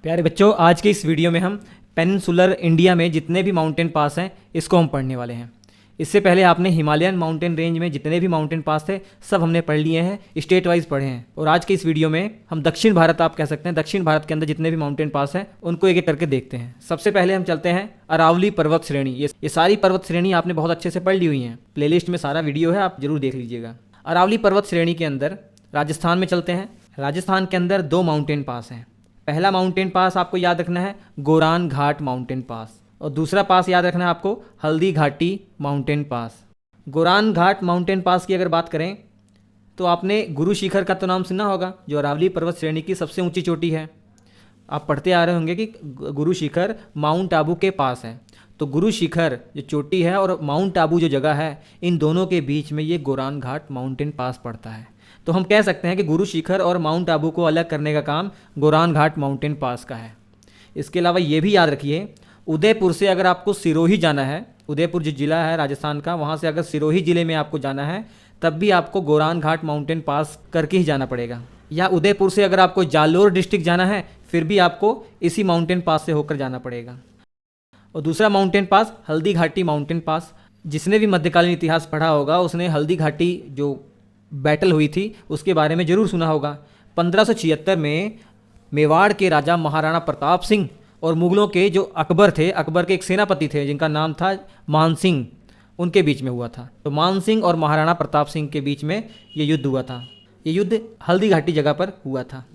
प्यारे बच्चों, आज के इस वीडियो में हम पेनिनसुलर इंडिया में जितने भी माउंटेन पास हैं इसको हम पढ़ने वाले हैं। इससे पहले आपने हिमालयन माउंटेन रेंज में जितने भी माउंटेन पास थे सब हमने पढ़ लिए हैं, स्टेट वाइज पढ़े हैं। और आज के इस वीडियो में हम दक्षिण भारत, आप कह सकते हैं दक्षिण भारत के अंदर जितने भी माउंटेन पास हैं उनको एक एक करके देखते हैं। सबसे पहले हम चलते हैं अरावली पर्वत श्रेणी। ये सारी पर्वत श्रेणी आपने बहुत अच्छे से पढ़ ली हुई हैं, प्लेलिस्ट में सारा वीडियो है, आप जरूर देख लीजिएगा। अरावली पर्वत श्रेणी के अंदर राजस्थान में चलते हैं। राजस्थान के अंदर 2 माउंटेन पास हैं। पहला माउंटेन पास आपको याद रखना है गोरान घाट माउंटेन पास, और दूसरा पास याद रखना है आपको हल्दी घाटी माउंटेन पास। गोरान घाट माउंटेन पास की अगर बात करें तो आपने गुरु शिखर का तो नाम सुना होगा, जो अरावली पर्वत श्रेणी की सबसे ऊंची चोटी है। आप पढ़ते आ रहे होंगे कि गुरु शिखर माउंट आबू के पास है। तो गुरु शिखर जो चोटी है और माउंट आबू जो जगह है, इन दोनों के बीच में ये गोरान घाट माउंटेन पास पड़ता है। तो हम कह सकते हैं कि गुरु शिखर और माउंट आबू को अलग करने का काम गोरान घाट माउंटेन पास का है। इसके अलावा ये भी याद रखिए, उदयपुर से अगर आपको सिरोही जाना है, उदयपुर जो ज़िला है राजस्थान का, वहाँ से अगर सिरोही ज़िले में आपको जाना है तब भी आपको गोरान घाट माउंटेन पास करके ही जाना पड़ेगा। या उदयपुर से अगर आपको जालोर डिस्ट्रिक्ट जाना है फिर भी आपको इसी माउंटेन पास से होकर जाना पड़ेगा। और दूसरा mountain pass Haldi Ghati mountain pass. जिसने भी मध्यकालीन इतिहास पढ़ा होगा उसने हल्दी घाटी जो बैटल हुई थी उसके बारे में ज़रूर सुना होगा। 1576 में मेवाड़ के राजा महाराणा प्रताप सिंह और मुगलों के जो अकबर थे, अकबर के एक सेनापति थे जिनका नाम था मानसिंह, उनके बीच में हुआ था। तो मानसिंह और महाराणा प्रताप सिंह के बीच में ये युद्ध हुआ था। ये युद्ध हल्दी घाटी जगह पर हुआ था।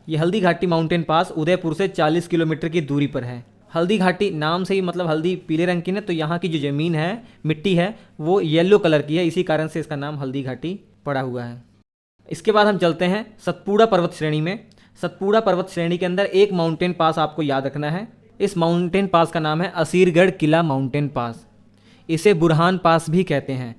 ये हल्दी घाटी माउंटेन पास उदयपुर से 40 किलोमीटर की दूरी पर है। हल्दी घाटी नाम से ही मतलब हल्दी पीले रंग की ना, तो यहाँ की जो ज़मीन है, मिट्टी है, वो येलो कलर की है, इसी कारण से इसका नाम हल्दी घाटी पड़ा हुआ है। इसके बाद हम चलते हैं सतपुड़ा पर्वत श्रेणी में। सतपुड़ा पर्वत श्रेणी के अंदर एक माउंटेन पास आपको याद रखना है। इस माउंटेन पास का नाम है असीरगढ़ किला माउंटेन पास। इसे बुरहान पास भी कहते हैं,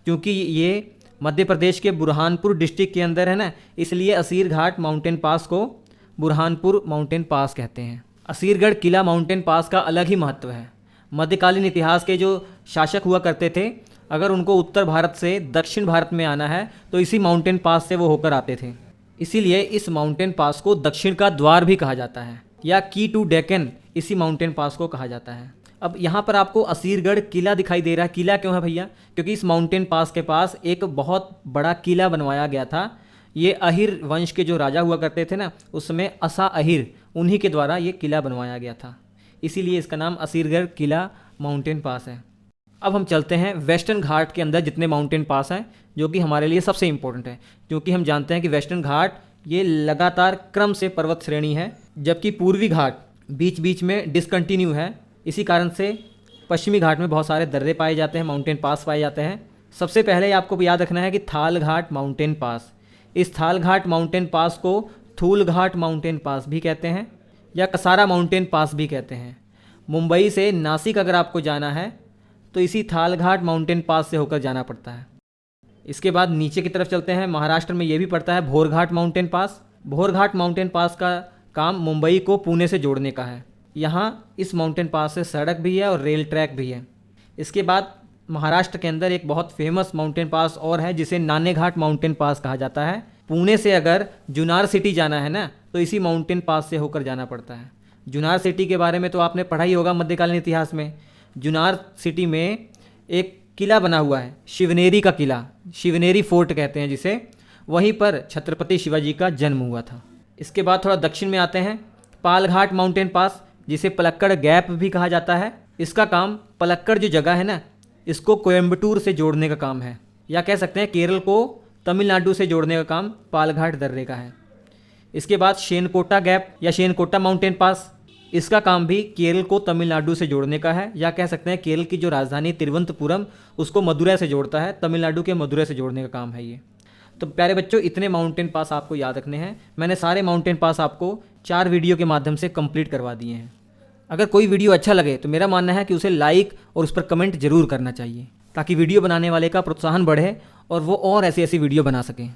क्योंकि ये मध्य प्रदेश के बुरहानपुर डिस्ट्रिक्ट के अंदर है ना, इसलिए असीर घाट माउंटेन पास को बुरहानपुर माउंटेन पास कहते हैं। असीरगढ़ किला माउंटेन पास का अलग ही महत्व है। मध्यकालीन इतिहास के जो शासक हुआ करते थे, अगर उनको उत्तर भारत से दक्षिण भारत में आना है तो इसी माउंटेन पास से वो होकर आते थे। इसीलिए इस माउंटेन पास को दक्षिण का द्वार भी कहा जाता है, या की टू डेक्कन इसी माउंटेन पास को कहा जाता है। अब यहाँ पर आपको असीरगढ़ किला दिखाई दे रहा है। किला क्यों है भैया? क्योंकि इस माउंटेन पास के पास एक बहुत बड़ा किला बनवाया गया था। ये अहिर वंश के जो राजा हुआ करते थे ना, उसमें असा अहिर, उन्हीं के द्वारा ये किला बनवाया गया था, इसीलिए इसका नाम असीरगढ़ किला माउंटेन पास है। अब हम चलते हैं वेस्टर्न घाट के अंदर जितने माउंटेन पास हैं, जो कि हमारे लिए सबसे इम्पोर्टेंट है, क्योंकि हम जानते हैं कि वेस्टर्न घाट ये लगातार क्रम से पर्वत श्रेणी है, जबकि पूर्वी घाट बीच बीच में डिसकंटिन्यू है। इसी कारण से पश्चिमी घाट में बहुत सारे दर्रे पाए जाते हैं, माउंटेन पास पाए जाते हैं। सबसे पहले आपको याद रखना है कि थाल घाट माउंटेन पास। इस थाल घाट माउंटेन पास को थूल घाट माउंटेन पास भी कहते हैं, या कसारा माउंटेन पास भी कहते हैं। मुंबई से नासिक अगर आपको जाना है तो इसी थाल घाट माउंटेन पास से होकर जाना पड़ता है। इसके बाद नीचे की तरफ चलते हैं, महाराष्ट्र में ये भी पड़ता है भोर घाट माउंटेन पास। भोर घाट माउंटेन पास का काम मुंबई को पुणे से जोड़ने का है। यहाँ इस माउंटेन पास से सड़क भी है और रेल ट्रैक भी है। इसके बाद महाराष्ट्र के अंदर एक बहुत फेमस माउंटेन पास और है, जिसे नाने घाट माउंटेन पास कहा जाता है। पुणे से अगर जुनार सिटी जाना है ना, तो इसी माउंटेन पास से होकर जाना पड़ता है। जुनार सिटी के बारे में तो आपने पढ़ा ही होगा मध्यकालीन इतिहास में। जुनार सिटी में एक किला बना हुआ है, शिवनेरी का किला, शिवनेरी फोर्ट कहते हैं जिसे। वहीं पर छत्रपति शिवाजी का जन्म हुआ था। इसके बाद थोड़ा दक्षिण में आते हैं, पालघाट माउंटेन पास, जिसे पलक्कड़ गैप भी कहा जाता है। इसका काम पलक्कड़ जो जगह है ना, इसको कोयम्बटूर से जोड़ने का काम है, या कह सकते हैं केरल को तमिलनाडु से जोड़ने का काम पालघाट दर्रे का है। इसके बाद शेनकोटा गैप या शेनकोटा माउंटेन पास, इसका काम भी केरल को तमिलनाडु से जोड़ने का है, या कह सकते हैं केरल की जो राजधानी तिरुवनंतपुरम उसको मदुरै से जोड़ता है, तमिलनाडु के मदुरै से जोड़ने का काम है ये। तो प्यारे बच्चों, इतने माउंटेन पास आपको याद रखने हैं। मैंने सारे माउंटेन पास आपको 4 वीडियो के माध्यम से कंप्लीट करवा दिए हैं। अगर कोई वीडियो अच्छा लगे तो मेरा मानना है कि उसे लाइक और उस पर कमेंट जरूर करना चाहिए, ताकि वीडियो बनाने वाले का प्रोत्साहन बढ़े और वो और ऐसी ऐसी वीडियो बना सकें।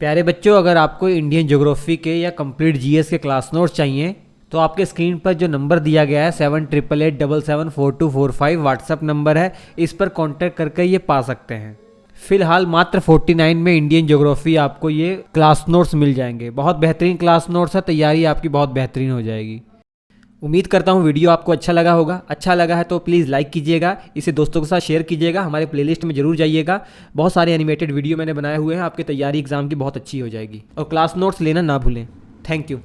प्यारे बच्चों, अगर आपको इंडियन ज्योग्राफी के या कंप्लीट जीएस के क्लास नोट्स चाहिए तो आपके स्क्रीन पर जो नंबर दिया गया है 7888774245 व्हाट्सअप नंबर है, इस पर कांटेक्ट करके ये पा सकते हैं। फिलहाल मात्र 49 में इंडियन ज्योग्राफी आपको ये क्लास नोट्स मिल जाएंगे। बहुत बेहतरीन क्लास नोट्स है, तैयारी आपकी बहुत बेहतरीन हो जाएगी। उम्मीद करता हूँ वीडियो आपको अच्छा लगा होगा। अच्छा लगा है तो प्लीज़ लाइक कीजिएगा, इसे दोस्तों के साथ शेयर कीजिएगा, हमारे प्लेलिस्ट में जरूर जाइएगा। बहुत सारे एनिमेटेड वीडियो मैंने बनाए हुए हैं, आपकी तैयारी एग्जाम की बहुत अच्छी हो जाएगी। और क्लास नोट्स लेना ना भूलें। Thank you.